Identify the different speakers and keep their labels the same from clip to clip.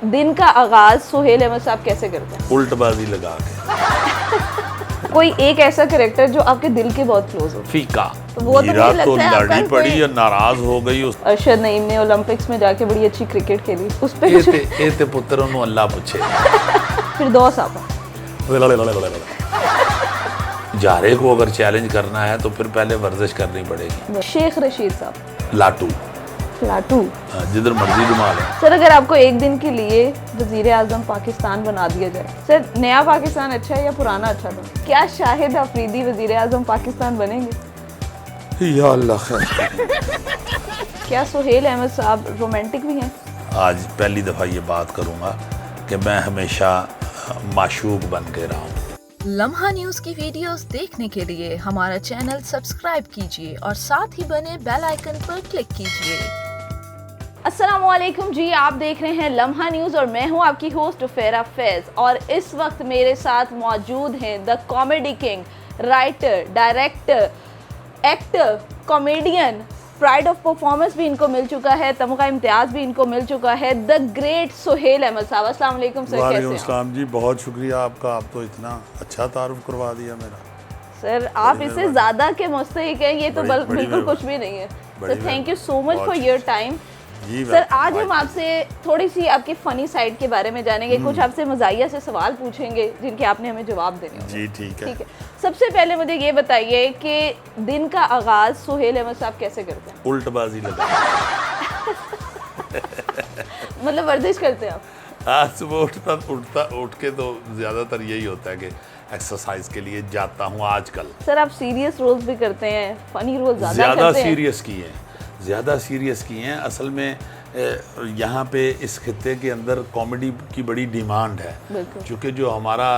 Speaker 1: दिन का आगाज सुहेल अहमद साहब कैसे करते हैं?
Speaker 2: उल्टबाजी लगा के।
Speaker 1: कोई एक ऐसा कैरेक्टर जो आपके दिल के बहुत क्लोज हो?
Speaker 2: फीका।
Speaker 1: तो वो तो
Speaker 2: मीरा
Speaker 1: मुझे
Speaker 2: तो
Speaker 1: लगता है
Speaker 2: लड़ी
Speaker 1: आपका
Speaker 2: पड़ी
Speaker 1: कोई-
Speaker 2: और नाराज हो गई उस
Speaker 1: अरशद नईम ने ओलंपिक्स में जाके बड़ी अच्छी क्रिकेट खेली, उस पे
Speaker 2: ਇਹ
Speaker 1: कुछ
Speaker 2: ਤੇ ਇਹ ਤੇ ਪੁੱਤਰ ਉਹਨੂੰ ਅੱਲਾ ਪੁੱਛੇ
Speaker 1: फिरदौस आपा।
Speaker 2: जारे को अगर चैलेंज करना है तो फिर पहले वर्जिश करनी पड़ेगी।
Speaker 1: शेख रशीद साहब
Speaker 2: लाटू
Speaker 1: लाटू।
Speaker 2: जिधर मर्जी घुमा ले।
Speaker 1: सर अगर आपको एक दिन के लिए वजीर आजम पाकिस्तान बना दिया जाए, सर नया पाकिस्तान अच्छा है या पुराना अच्छा था? क्या शाहिद अफरीदी वजीर आजम पाकिस्तान बनेंगे?
Speaker 2: या अल्लाह खैर।
Speaker 1: क्या सुहेल अहमद साहब रोमांटिक भी हैं?
Speaker 2: आज पहली दफ़ा ये बात करूँगा कि मैं हमेशा माशूक बन के रहा हूँ।
Speaker 3: लम्हा न्यूज की वीडियोस देखने के लिए हमारा चैनल सब्सक्राइब कीजिए और साथ ही बने बेल आइकन पर क्लिक कीजिए।
Speaker 1: अस्सलामुअलैकुम जी, आप देख रहे हैं लम्हा न्यूज़ और मैं हूं आपकी होस्ट फेरा फैज। और इस वक्त मेरे साथ मौजूद हैं the comedy king, writer, director, actor, comedian, pride of performance भी इनको मिल चुका है, तमगा इम्तियाज़ भी इनको मिल चुका है, द ग्रेट सुहेल अहमद साहब। अस्सलाम वालेकुम सर, कैसे
Speaker 4: वालेकुम
Speaker 1: हैं?
Speaker 4: अस्सलाम जी, बहुत शुक्रिया आपका, आप तो इतना अच्छा तारुफ करवा दिया मेरा।
Speaker 1: सर आप इससे ज़्यादा के मुस्तहिक हैं, ये तो
Speaker 4: बड़ी
Speaker 1: बिल्कुल
Speaker 4: मेहरबानी।
Speaker 1: कुछ भी नहीं है।
Speaker 4: बड़ी
Speaker 1: sir thank you so much
Speaker 4: बहुत
Speaker 1: फॉर योर टाइम।
Speaker 4: जी
Speaker 1: सर आज हम आपसे थोड़ी सी आपकी फ़नी साइड के बारे में जानेंगे, कुछ आपसे मज़ाहिया से सवाल पूछेंगे जिनके आपने हमें जवाब देने होंगे।
Speaker 4: जी ठीक है।
Speaker 1: ठीक है, सबसे पहले मुझे ये बताइए कि दिन का आगाज़ सुहेल अहमद साहब कैसे करते हैं?
Speaker 2: उल्टबाजी लगा
Speaker 1: मतलब वर्जिश करते हैं आप?
Speaker 2: आज सुबह उठ के तो ज़्यादातर यही होता है कि एक्सरसाइज के लिए जाता हूँ आजकल।
Speaker 1: सर आप सीरियस रोल्स भी करते हैं, फ़नी रोल ज़्यादा
Speaker 2: ज़्यादा
Speaker 1: करते हैं?
Speaker 2: सीरियस किए हैं, ज़्यादा सीरियस किए हैं। असल में यहाँ पे इस खित्ते के अंदर कॉमेडी की बड़ी डिमांड है,
Speaker 1: बिल्कुल।
Speaker 2: क्योंकि जो हमारा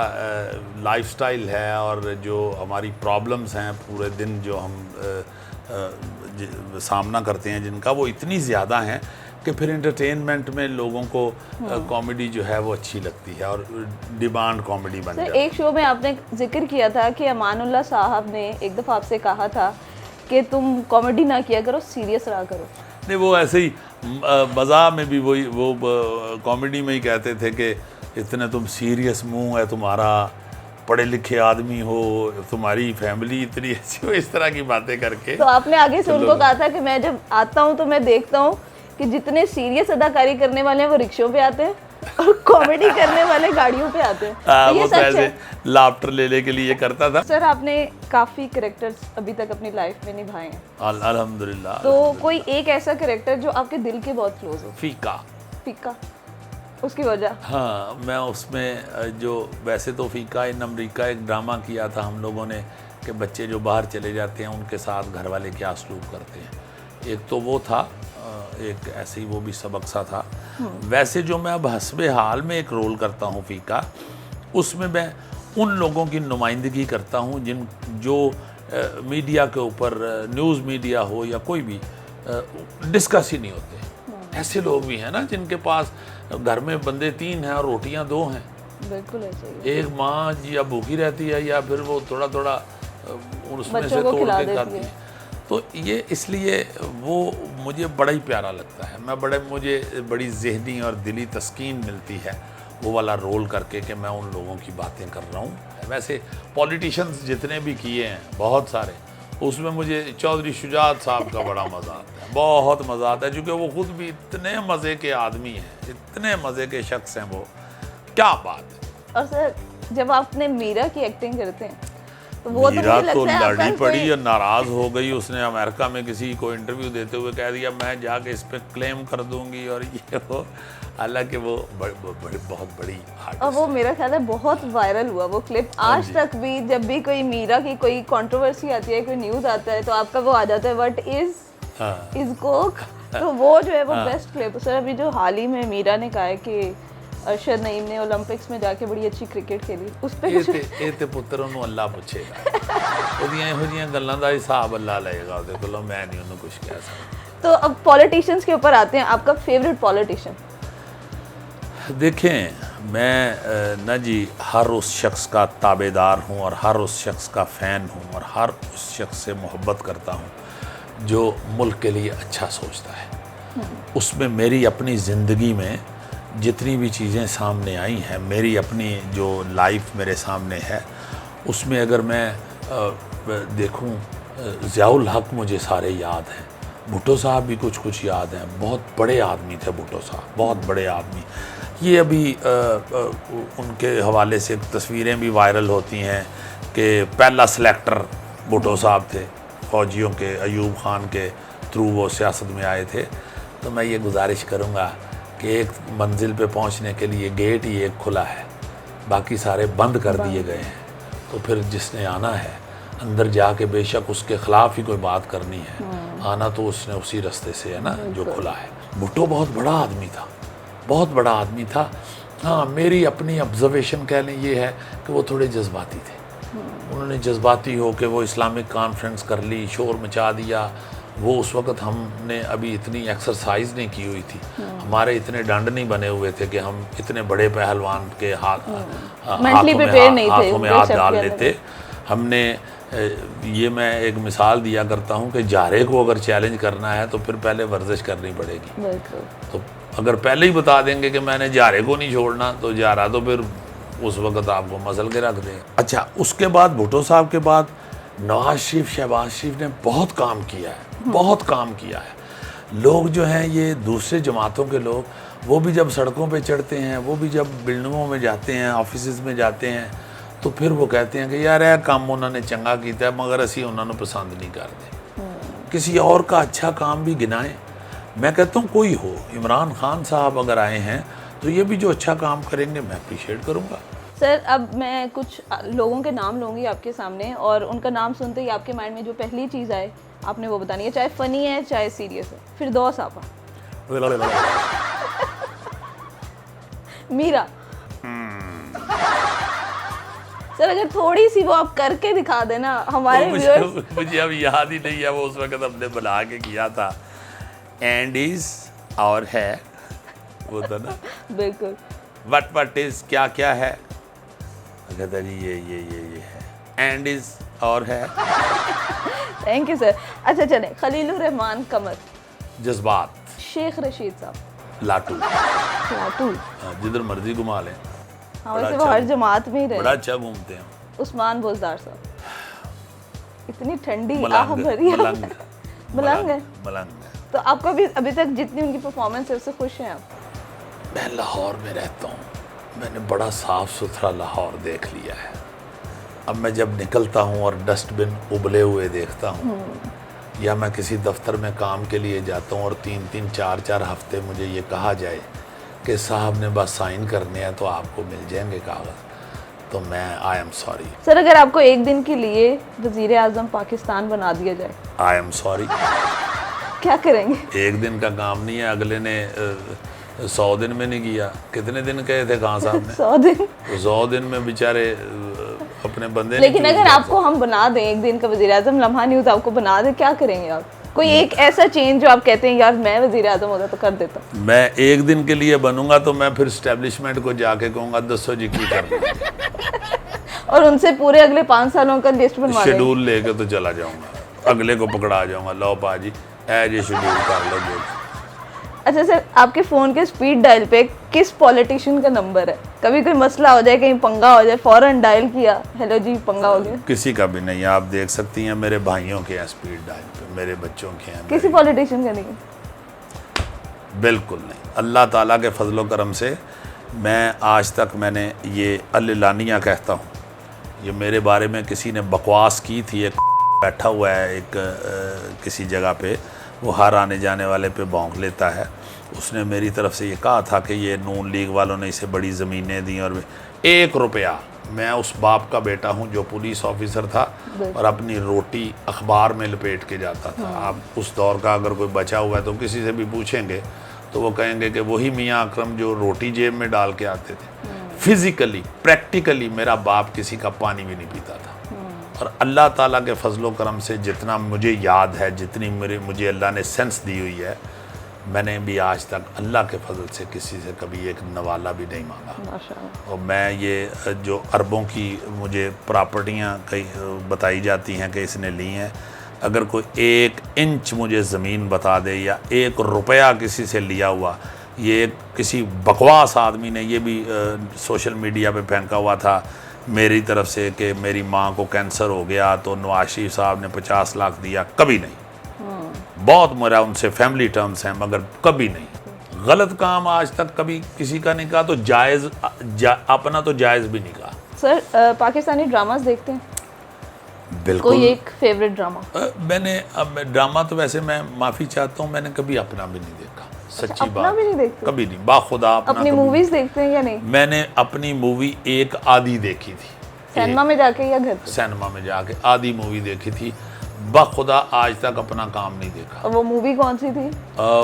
Speaker 2: लाइफस्टाइल है और जो हमारी प्रॉब्लम्स हैं पूरे दिन जो हम सामना करते हैं जिनका, वो इतनी ज़्यादा हैं कि फिर एंटरटेनमेंट में लोगों को कॉमेडी जो है वो अच्छी लगती है और डिमांड कॉमेडी बन
Speaker 1: सर
Speaker 2: जाती है।
Speaker 1: एक शो में आपने जिक्र किया था कि अमानुल्लाह साहब ने एक दफ़ा आपसे कहा था कि तुम कॉमेडी ना किया करो, सीरियस रहा करो।
Speaker 2: नहीं, वो ऐसे ही मज़ा में भी वही वो कॉमेडी में ही कहते थे कि इतने तुम सीरियस मुंह है तुम्हारा, पढ़े लिखे आदमी हो, तुम्हारी फैमिली इतनी अच्छी हो, इस तरह की बातें करके।
Speaker 1: तो आपने आगे से उनको कहा था कि मैं जब आता हूँ तो मैं देखता हूँ कि जितने सीरियस अदाकारी करने वाले हैं वो रिक्शों पे आते हैं और कॉमेडी करने वाले गाड़ियों पे आते हैं। तो ये
Speaker 2: वो तो
Speaker 1: सच
Speaker 2: ऐसे
Speaker 1: है?
Speaker 2: लाफ्टर लेने के लिए करता था।
Speaker 1: सर आपने काफ़ी कैरेक्टर्स अभी तक अपनी लाइफ में निभाए हैं,
Speaker 2: अल्हम्दुलिल्लाह।
Speaker 1: तो कोई एक ऐसा कैरेक्टर जो आपके दिल के बहुत क्लोज हो?
Speaker 2: फीका।
Speaker 1: फीका, उसकी वजह?
Speaker 2: हाँ, मैं उसमें जो वैसे तो फीका इन अमरीका एक ड्रामा किया था हम लोगों ने कि बच्चे जो बाहर चले जाते हैं उनके साथ घर वाले क्या सलूक करते हैं। एक तो वो था, एक ऐसे ही वो भी सबक सा था। वैसे जो मैं अब हस्बे हाल में एक रोल करता हूँ फीका, उसमें मैं उन लोगों की नुमाइंदगी करता हूँ जो मीडिया के ऊपर, न्यूज़ मीडिया हो या कोई भी, डिस्कस ही नहीं होते। ऐसे लोग भी हैं ना जिनके पास घर में बंदे 3 हैं और रोटियां 2 हैं।
Speaker 1: बिल्कुल ऐसे ही है।
Speaker 2: एक माँ या भूखी रहती है या फिर वो थोड़ा थोड़ा उसमें
Speaker 1: बच्चों
Speaker 2: से
Speaker 1: को
Speaker 2: तोड़
Speaker 1: खिला
Speaker 2: के
Speaker 1: देती
Speaker 2: खाती
Speaker 1: है।
Speaker 2: है। तो ये इसलिए वो मुझे बड़ा ही प्यारा लगता है। मुझे बड़ी ज़हनी और दिली तस्कीन मिलती है वो वाला रोल करके कि मैं उन लोगों की बातें कर रहा हूँ। वैसे पॉलिटिशियंस जितने भी किए हैं बहुत सारे, उसमें मुझे चौधरी शुजात साहब का बड़ा मज़ा आता है, बहुत मज़ा आता है, क्योंकि वो खुद भी इतने मज़े के आदमी हैं, इतने मज़े के शख्स हैं वो, क्या बात है।
Speaker 1: और सर जब आपने मीरा की एक्टिंग करते हैं तो वो तो
Speaker 2: मीरा
Speaker 1: मुझे
Speaker 2: तो
Speaker 1: लगता है
Speaker 2: लड़ी
Speaker 1: आपका
Speaker 2: पड़ी
Speaker 1: कोई-
Speaker 2: और नाराज़ हो गई। उसने अमेरिका में किसी को इंटरव्यू देते हुए कह दिया मैं जाके इस पे क्लेम कर दूंगी और ये वो। हालांकि वो बहुत बड़ी आर्टिस्ट
Speaker 1: और वो मेरा ख्याल है बहुत वायरल हुआ वो क्लिप। आज
Speaker 2: जी।
Speaker 1: तक भी जब भी कोई मीरा की कोई कंट्रोवर्सी आती है, कोई न्यूज़ आता है, तो आपका वो आ जाता है व्हाट इज कोक। तो वो जो है वो बेस्ट क्लिप। सर अभी जो हाल ही में मीरा ने कहा है कि अरशद नईम ने ओलंपिक्स में जाके बड़ी अच्छी क्रिकेट खेली, उस पे कुछ
Speaker 2: ਇਹ ਤੇ ਪੁੱਤਰ ਉਹਨੂੰ ਅੱਲਾ ਪੁੱਛੇਗਾ। ਉਹਦੀਆਂ ਇਹੋ ਜਿਹੀਆਂ ਗੱਲਾਂ ਦਾ ਹਿਸਾਬ ਅੱਲਾ ਲਏਗਾ ਉਹਦੇ ਕੋਲੋਂ, मैं नहीं ਉਹਨੂੰ कुछ कह सकता।
Speaker 1: तो अब पॉलिटिशियंस के ऊपर आते हैं, आपका फेवरेट पॉलिटिशियन?
Speaker 2: देखें, मैं ना जी हर उस शख्स का ताबेदार हूँ और हर उस शख्स का फ़ैन हूँ और हर उस शख्स से मोहब्बत करता हूँ जो मुल्क के लिए अच्छा सोचता है। उसमें मेरी अपनी ज़िंदगी में जितनी भी चीज़ें सामने आई हैं, मेरी अपनी जो लाइफ मेरे सामने है, उसमें अगर मैं देखूं, ज़ियाउल हक मुझे सारे याद हैं, भुट्टो साहब भी कुछ कुछ याद हैं। बहुत बड़े आदमी थे भुट्टो साहब, बहुत बड़े आदमी। ये अभी उनके हवाले से तस्वीरें भी वायरल होती हैं कि पहला सिलेक्टर भुट्टो साहब थे फ़ौजियों के, अयूब ख़ान के थ्रू वो सियासत में आए थे। तो मैं ये गुजारिश करूँगा कि एक मंजिल पे पहुँचने के लिए गेट ही एक खुला है, बाकी सारे बंद कर दिए गए हैं। तो फिर जिसने आना है अंदर जाके, बेशक उसके ख़िलाफ़ ही कोई बात करनी है, आना तो उसने उसी रास्ते से है ना जो खुला है। भुट्टो बहुत बड़ा आदमी था, बहुत बड़ा आदमी था। हाँ, मेरी अपनी ऑब्जर्वेशन कह लें ये है कि वो थोड़े जज्बाती थे। उन्होंने जज्बाती हो के वो इस्लामिक कॉन्फ्रेंस कर ली, शोर मचा दिया। वो उस वक़्त हमने अभी इतनी एक्सरसाइज नहीं की हुई थी, हमारे इतने डंड नहीं बने हुए थे कि हम इतने बड़े पहलवान के हाथों में हाथ डाल लेते। हमने ये मैं एक मिसाल दिया करता हूँ कि जारे को अगर चैलेंज करना है तो फिर पहले वर्जिश करनी पड़ेगी। तो अगर पहले ही बता देंगे कि मैंने जारे को नहीं छोड़ना, तो जारा तो फिर उस वक़्त आपको मसल के रख देगा। अच्छा, उसके बाद भुट्टो साहब के बाद नवाज शरीफ, शहबाज शरीफ ने बहुत काम किया है, बहुत काम किया है। लोग जो हैं ये दूसरे जमातों के लोग, वो भी जब सड़कों पे चढ़ते हैं, वो भी जब बिल्डिंगों में जाते हैं, ऑफिस में जाते हैं, तो फिर वो कहते हैं कि यार काम उन्होंने चंगा किया है, मगर असी उन्होंने पसंद नहीं करते। किसी और का अच्छा काम भी गिनाएं। मैं कहता हूँ कोई हो, इमरान खान साहब अगर आए हैं तो ये भी जो अच्छा काम करेंगे मैं अप्रिशिएट करूँगा।
Speaker 1: सर, अब मैं कुछ लोगों के नाम लूँगी आपके सामने, और उनका नाम सुनते ही आपके माइंड में जो पहली चीज़ आए आपने वो बतानी है, चाहे फ़नी है चाहे सीरियस है। फिरदौस आपा, मीरा। सर, अगर थोड़ी सी वो आप करके दिखा देना हमारे व्यूअर्स।
Speaker 2: मुझे अब याद ही नहीं है, वो उस वक्त हमने बुला के किया था। एंड इज और है, वो था ना।
Speaker 1: बिल्कुल।
Speaker 2: वट इज क्या क्या है, कहता जी ये है। एंड इज और है।
Speaker 1: Thank you sir. अच्छा चले, खलीलुर रहमान कमर।
Speaker 2: जज्बात।
Speaker 1: शेख रशीद साहब।
Speaker 2: लाटू।
Speaker 1: लाटू।
Speaker 2: जिधर मर्जी घुमा लें।
Speaker 1: हाँ, वैसे वो हर जमात में ही रहे,
Speaker 2: बड़ा अच्छा घूमते हैं।
Speaker 1: उस्मान बोजदार साहब, इतनी ठंडी आह
Speaker 2: मलंग
Speaker 1: भरी
Speaker 2: मलंग
Speaker 1: मलंग है।
Speaker 2: मलंग।
Speaker 1: तो आपको अभी तक जितनी उनकी परफॉर्मेंस है उससे खुश हैं आप?
Speaker 2: मैं लाहौर में रहता हूँ, मैंने बड़ा साफ़ सुथरा लाहौर देख लिया है। अब मैं जब निकलता हूँ और डस्टबिन उबले हुए देखता हूँ, या मैं किसी दफ्तर में काम के लिए जाता हूँ और 3-3 4-4 हफ्ते मुझे ये कहा जाए कि साहब ने बस साइन करने हैं तो आपको मिल जाएंगे कागज़, तो मैं आई एम सॉरी।
Speaker 1: सर, अगर आपको एक दिन के लिए वज़ीर आज़म पाकिस्तान बना दिया जाए,
Speaker 2: आई एम सॉरी।
Speaker 1: क्या करेंगे?
Speaker 2: एक दिन का काम नहीं है, अगले ने 100 दिन में नहीं किया। कितने दिन कहे थे खान साहब ने?
Speaker 1: 100 दिन।
Speaker 2: 100 दिन में बेचारे अपने बंदे।
Speaker 1: लेकिन अगर आपको हम बना दें एक दिन का वज़ीर आज़म, लम्हा न्यूज़ आपको बना दे, क्या करेंगे आप? कोई एक ऐसा चेंज जो आप कहते हैं यार मैं वज़ीर आज़म होता तो कर देता।
Speaker 2: मैं एक दिन के लिए बनूंगा तो मैं फिर स्टैब्लिशमेंट को जाके कहूँगा 200 जी की करना
Speaker 1: और उनसे पूरे अगले 5 सालों का लिस्ट बनवा देंगे।
Speaker 2: शेड्यूल लेके तो चला जाऊंगा, अगले को पकड़ा जाऊंगा, लो पाजी ये शेड्यूल कर लो जो।
Speaker 1: अच्छा सर, आपके फ़ोन के स्पीड डायल पे किस पॉलिटिशियन का नंबर है? कभी कोई मसला हो जाए, कहीं पंगा हो जाए, फ़ौरन डायल किया, हेलो जी पंगा हो गया?
Speaker 2: किसी का भी नहीं, आप देख सकती हैं मेरे भाइयों के हैं स्पीड डायल पे, मेरे बच्चों के हैं।
Speaker 1: किसी पॉलिटिशियन का नहीं?
Speaker 2: बिल्कुल नहीं। अल्लाह ताला के फजलो करम से मैं आज तक, मैंने ये अल्लानिया कहता हूँ, ये मेरे बारे में किसी ने बकवास की थी, एक बैठा हुआ है एक किसी जगह पे, वो हर आने जाने वाले पे भौंक लेता है। उसने मेरी तरफ से ये कहा था कि ये नून लीग वालों ने इसे बड़ी ज़मीनें दी, और 1 रुपया, मैं उस बाप का बेटा हूँ जो पुलिस ऑफिसर था और अपनी रोटी अखबार में लपेट के जाता था। आप उस दौर का अगर कोई बचा हुआ है तो किसी से भी पूछेंगे तो वो कहेंगे कि वही मियाँ अकरम जो रोटी जेब में डाल के आते थे। फिज़िकली प्रैक्टिकली मेरा बाप किसी का पानी भी नहीं पीता था। और अल्लाह ताला के फजलो करम से जितना मुझे याद है, जितनी मुझे अल्लाह ने सेंस दी हुई है, मैंने भी आज तक अल्लाह के फजल से किसी से कभी एक नवाला भी नहीं मांगा। और मैं ये जो अरबों की मुझे प्रॉपर्टियाँ कई बताई जाती हैं कि इसने ली हैं, अगर कोई 1 इंच मुझे ज़मीन बता दे या 1 रुपया किसी से लिया हुआ, ये किसी बकवास आदमी ने ये भी सोशल मीडिया पे फेंका हुआ था मेरी तरफ से कि मेरी माँ को कैंसर हो गया तो नवाज शरीफ साहब ने 50 लाख दिया। कभी नहीं। बहुत मेरा उनसे फैमिली टर्म्स हैं, मगर कभी नहीं। गलत काम आज तक कभी किसी का नहीं कहा, तो जायज़ अपना तो जायज़ भी नहीं कहा।
Speaker 1: सर पाकिस्तानी ड्रामास देखते हैं?
Speaker 2: बिल्कुल।
Speaker 1: कोई एक फेवरेट ड्रामा?
Speaker 2: मैंने ड्रामा तो वैसे मैं माफ़ी चाहता हूँ, मैंने कभी अपना भी नहीं देखा। सच्ची
Speaker 1: अपना
Speaker 2: बात
Speaker 1: भी नहीं देखते?
Speaker 2: कभी नहीं, बाखुदा अपना
Speaker 1: अपनी
Speaker 2: कभी
Speaker 1: मूवीज देखते हैं या नहीं?
Speaker 2: मैंने अपनी मूवी एक आधी देखी थी
Speaker 1: सिनेमा में जाके या घर पे?
Speaker 2: सिनेमा में जाके आधी मूवी देखी थी। बाखुदा आज तक अपना काम नहीं देखा।
Speaker 1: और वो मूवी कौन सी थी?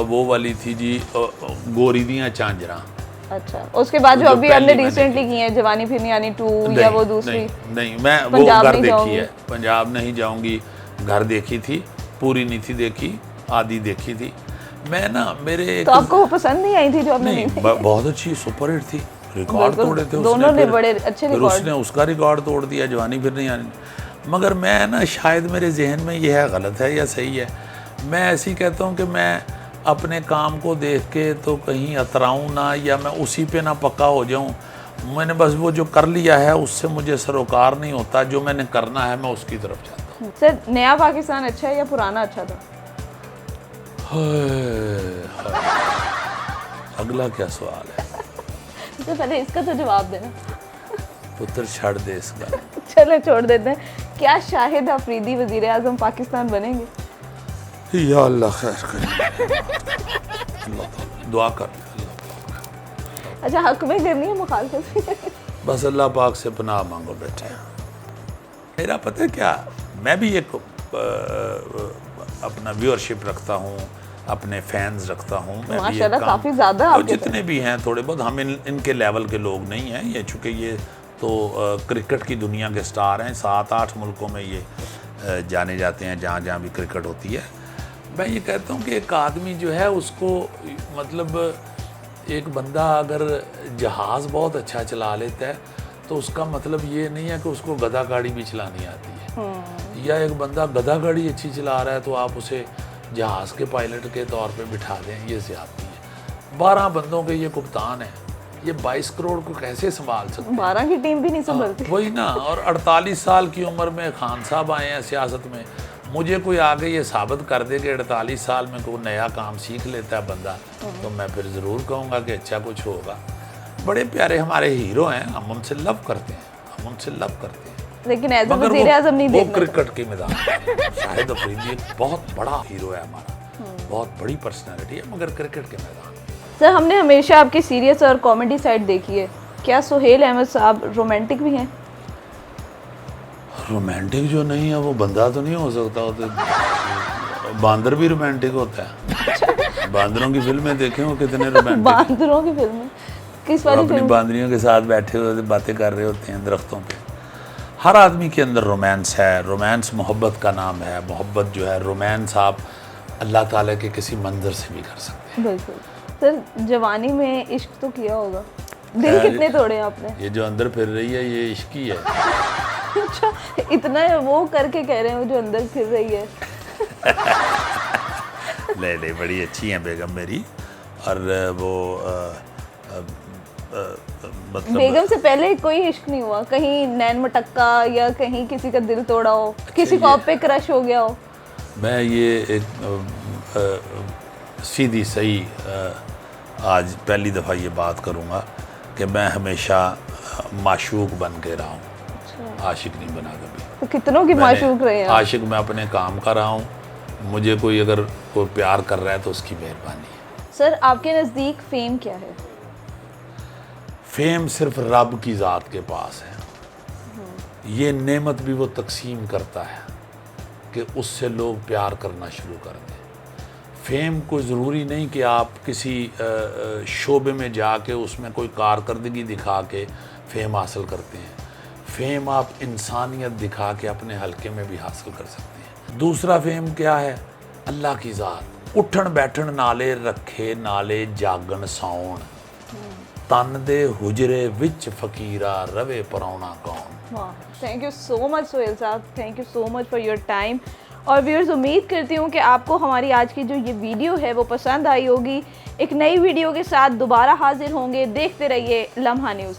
Speaker 2: वो वाली थी जी गोरी दियां झांझरां।
Speaker 1: अच्छा, उसके बाद जो
Speaker 2: जो
Speaker 1: अभी हमने
Speaker 2: पहली मैंने
Speaker 1: रिसेंटली
Speaker 2: देखी।
Speaker 1: की है जवानी फिर यानी 2 या
Speaker 2: नहीं,
Speaker 1: वो दूसरी?
Speaker 2: नहीं मैं वो
Speaker 1: पंजाब
Speaker 2: घर
Speaker 1: नहीं
Speaker 2: देखी
Speaker 1: जाऊंगी।
Speaker 2: है। पंजाब नहीं जाऊंगी घर देखी थी, पूरी नहीं थी देखी, आधी देखी थी मैं ना। मेरे
Speaker 1: तो आपको वो पसंद नहीं आई थी जो आपने?
Speaker 2: नहीं, बहुत अच्छी सुपरहिट थी, रिकॉर्ड
Speaker 1: बिल्कुल,
Speaker 2: तोड़े थे उसने।
Speaker 1: दोनों ने
Speaker 2: फिर-
Speaker 1: बड़े अच्छे
Speaker 2: फिर
Speaker 1: रिकॉर्ड।
Speaker 2: उसने उसका रिकॉर्ड तोड़ दिया, जवानी फिर नहीं आनी। मगर मैं ना शायद मेरे जहन में ये है, गलत है या सही है, मैं ऐसी कहता हूँ कि मैं अपने काम को देख के तो कहीं अतराऊँ ना, या मैं उसी पे ना पक्का हो जाऊँ। मैंने बस वो जो कर लिया है उससे मुझे सरोकार नहीं होता, जो मैंने करना है मैं उसकी तरफ जाता हूँ।
Speaker 1: सर नया पाकिस्तान अच्छा है या पुराना अच्छा था?
Speaker 2: अगला क्या सवाल है?
Speaker 1: तो पहले इसका तो जवाब देना।
Speaker 2: पुत्र छड़ दे इसका।
Speaker 1: चलो छोड़ देते हैं। क्या शाहिद अफरीदी वजीर आजम पाकिस्तान बनेंगे?
Speaker 2: या अल्लाह खैर करे। अल्लाह ताला दुआ कर।
Speaker 1: अच्छा, हक में करनी है मुखालफत?
Speaker 2: बस अल्लाह पाक से पनाह मांगो बेटे। मेरा पता है क्या, मैं भी एक अपना व्यूअरशिप रखता हूँ, अपने फैंस रखता हूँ। मैं भी एक
Speaker 1: माशाल्लाह
Speaker 2: काम-
Speaker 1: काफी ज्यादा
Speaker 2: और
Speaker 1: आपके
Speaker 2: जितने भी हैं थोड़े बहुत, हम इनके लेवल के लोग नहीं हैं ये, चूँकि ये तो क्रिकेट की दुनिया के स्टार हैं। 7-8 मुल्कों में ये जाने जाते हैं, जहाँ जहाँ भी क्रिकेट होती है। मैं ये कहता हूँ कि एक आदमी जो है उसको, मतलब एक बंदा अगर जहाज़ बहुत अच्छा चला लेता है तो उसका मतलब ये नहीं है कि उसको गधा गाड़ी भी चलानी आती है। या एक बंदा गधा गाड़ी अच्छी चला रहा है तो आप उसे जहाज़ के पायलट के तौर पे बिठा दें, ये ज़्यादती है। 12 बंदों के ये कप्तान है, ये 22 करोड़ को कैसे संभाल सकते हैं?
Speaker 1: 12 की टीम भी नहीं संभलती।
Speaker 2: वही ना। और 48 साल की उम्र में खान साहब आए हैं सियासत में। मुझे कोई आगे ये साबित कर दे कि 48 साल में कोई नया काम सीख लेता है बंदा, तो मैं फिर ज़रूर कहूँगा कि अच्छा कुछ होगा। बड़े प्यारे हमारे हीरो हैं, हम उनसे लव करते हैं, हम उनसे लव करते हैं।
Speaker 1: लेकिन एज
Speaker 2: मगर
Speaker 1: वजीर आजम नहीं
Speaker 2: वो
Speaker 1: देखना।
Speaker 2: क्रिकेट के मैदान में शाहिद अफरीदी एक बहुत बड़ा हीरो है हमारा, बहुत बड़ी पर्सनैलिटी है, मगर क्रिकेट के मैदान में।
Speaker 1: सर हमने हमेशा आपकी सीरियस और कॉमेडी साइड देखी है, क्या सुहेल अहमद साहब रोमांटिक भी हैं?
Speaker 2: रोमांटिक जो नहीं है वो बंदा तो नहीं हो सकता, वो तो बांदर भी रोमांटिक होता है। बांदरों की फिल्में देखें, वो कितने रोमांटिक,
Speaker 1: बांदरों की फिल्म? किस वाली
Speaker 2: अपनी
Speaker 1: फिल्म?
Speaker 2: बांदरियों के साथ बैठे हुए बातें कर रहे होते हैं दरख्तों पे। हर आदमी के अंदर रोमांस है। रोमांस मोहब्बत का नाम है। मोहब्बत जो है, रोमांस आप अल्लाह ताला के किसी मंजर से भी कर सकते
Speaker 1: बिल्कुल। सर जवानी में इश्क तो किया होगा, दिल कितने तोड़े हैं आपने?
Speaker 2: हैं। ये जो अंदर फिर रही है ये इश्क ही है।
Speaker 1: अच्छा, इतना वो करके कह रहे हैं वो जो अंदर फिर रही है।
Speaker 2: ले बड़ी अच्छी हैं बेगम मेरी। और वो मतलब
Speaker 1: बेगम से पहले कोई इश्क नहीं हुआ? कहीं नैन मटक्का या कहीं किसी का दिल तोड़ा हो, किसी को आप पे क्रश हो गया हो?
Speaker 2: मैं ये एक सीधी सही आज पहली दफ़ा ये बात करूँगा कि मैं हमेशा माशूक बन के रहा हूँ, आशिक नहीं बना कभी।
Speaker 1: तो कितनों की माशूक रहे हैं आप?
Speaker 2: आशिक मैं अपने काम का रहा हूँ। मुझे कोई अगर कोई प्यार कर रहा है तो उसकी मेहरबानी है।
Speaker 1: सर आपके नज़दीक फेम क्या है?
Speaker 2: फेम सिर्फ रब की ज़ात के पास है। ये नेमत भी वो तकसीम करता है कि उससे लोग प्यार करना शुरू कर दें। फेम को ज़रूरी नहीं कि आप किसी शोबे में जाके उसमें कोई कारकर्दगी दिखा के फेम हासिल करते हैं। फेम आप इंसानियत दिखा के अपने हलके में भी हासिल कर सकते हैं। दूसरा फेम क्या है? अल्लाह की ज़ात। उठन बैठन नाले रखे नाले जागन सौन, तन दे हुजरे विच फकीरा रवे पराउना कौन।
Speaker 1: वाह, thank you so much Sohail साहब, thank you so much for your time. और व्यूअर्स, उम्मीद करती हूँ कि आपको हमारी आज की जो ये वीडियो है वो पसंद आई होगी। एक नई वीडियो के साथ दोबारा हाजिर होंगे। देखते रहिए लम्हा न्यूज़।